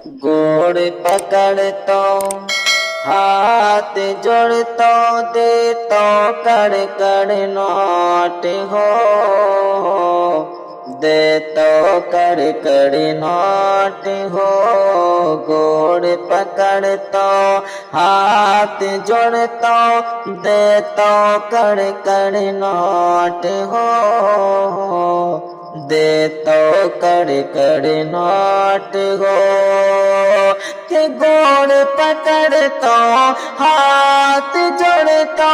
गोड़ पकड़ तो हाथ जोड़ तो दे तो कड़ कड़ नोट हो, दे तो कड़ कड़ नोट हो। गोड़ पकड़ तो हाथ जोड़ तो दे तो कड़ कड़ नोट हो, दे तो कड़ कड़ नोट हो। के गोड़ पकड़ तो हाथ जोड़ तो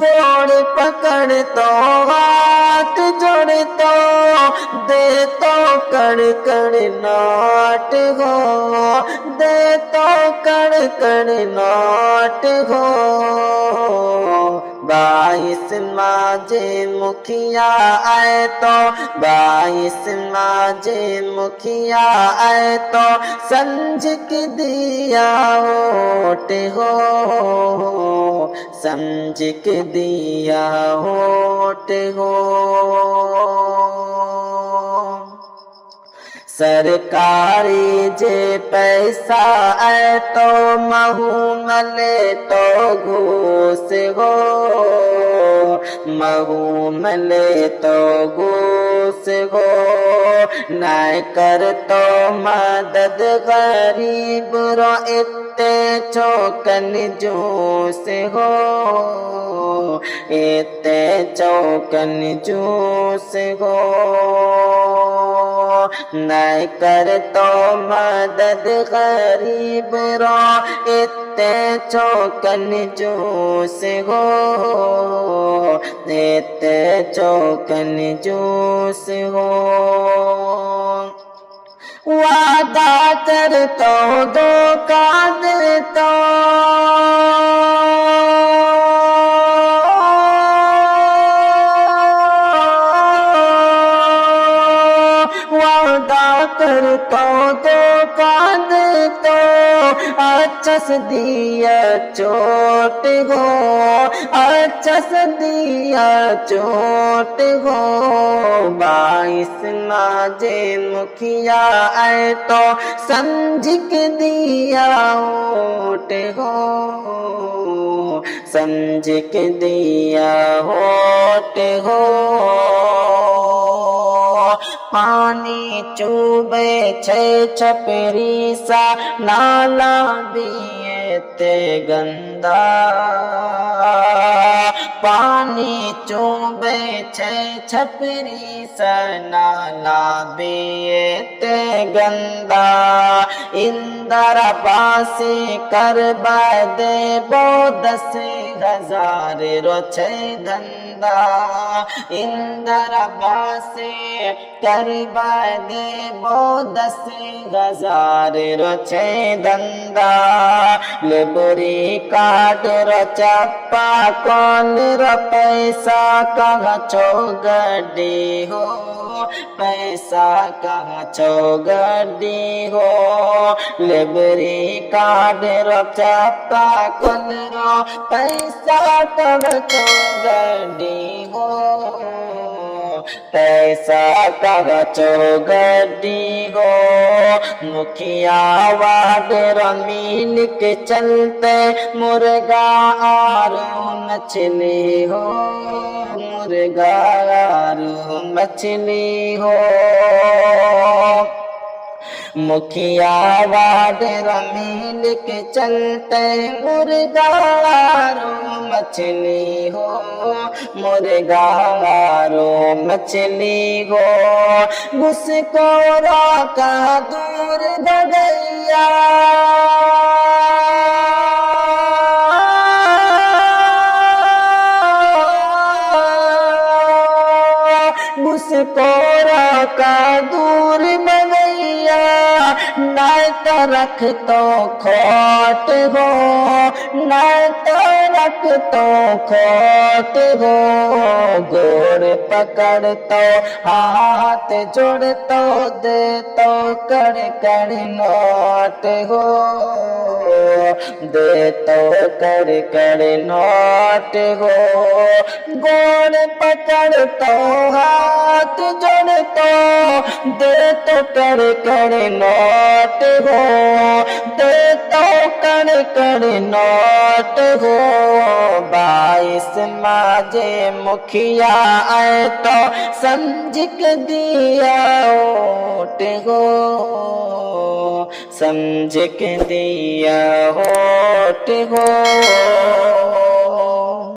गोड़ पकड़ तो हाथ जोड़ तो दे तो कड़ कड़ नोट हो, दे तो कड़ कड़ नोट हो। 22 माजे मुखिया आए तो 22 माजे मुखिया आए तो समझ के दिया वोट हो, समझ के दिया वोट हो। सरकारी जे पैसा आए तो महू मले तो घूस हो, महू मले तो घूस हो। नाय कर तो मदद गरीब रो इत्ते चौकन जूस हो, इत्ते चौकन जूस हो। नाय कर तो मदद गरीब रो इत्ते चौकन जूस हो, इत्ते चौकन जूस हो। वादा कर तो धोखा दे तो कर तो धोखा दे तो अच्छस दिया चोट हो, अच्छस दिया चोट हो। 22 माजे मुखिया आए तो समझ के दिया वोट हो, समझ के दिया वोट हो। पानी चूबे छे छपरी सा नाला दिए ते गंदा, पानी चूबे छे छपरी सा नाला दिए ते गंदा। इंदरा बासी करवा दे बो 10,000 रो छे धंधा, इंदरा बासी करवा दे बो 10,000 रो छे धंधा। लेबरी कार्ड रो चप्पा कौन रो पैसा कहाँ छो गड्डी हो, पैसा कहाँ छो गड्डी हो। लेबरी कार्ड रो चप्पा कौन रो पैसा कहाँ छो गड्डी हो, पैसा कहाँ छो गड्डी हो। मुखिया वार्ड रमीन के चलते मुर्गा और मछली हो, मुर्गा और मछली हो। मुखिया वार्ड रमीन के चलते मुर्गा और मछली हो, मुर्गा और मछली हो। घुसखोरा का दूर दगैया घुसखोरा का दूर दगैया, नाय तो रख तो खोट हो, नाय तो रख तो खोट हो, गोर पकड़ तो हाथ जोड़ तो दे तो कर नोट हो, दे तो कर नोट हो, गोर पकड़ तो हाथ जोड़ तो दे तो कर नोट हो, दे तो कर नोट हो। 22 माजे मुखिया आए तो समझ के दिया वोट हो, समझ के दिया वोट हो।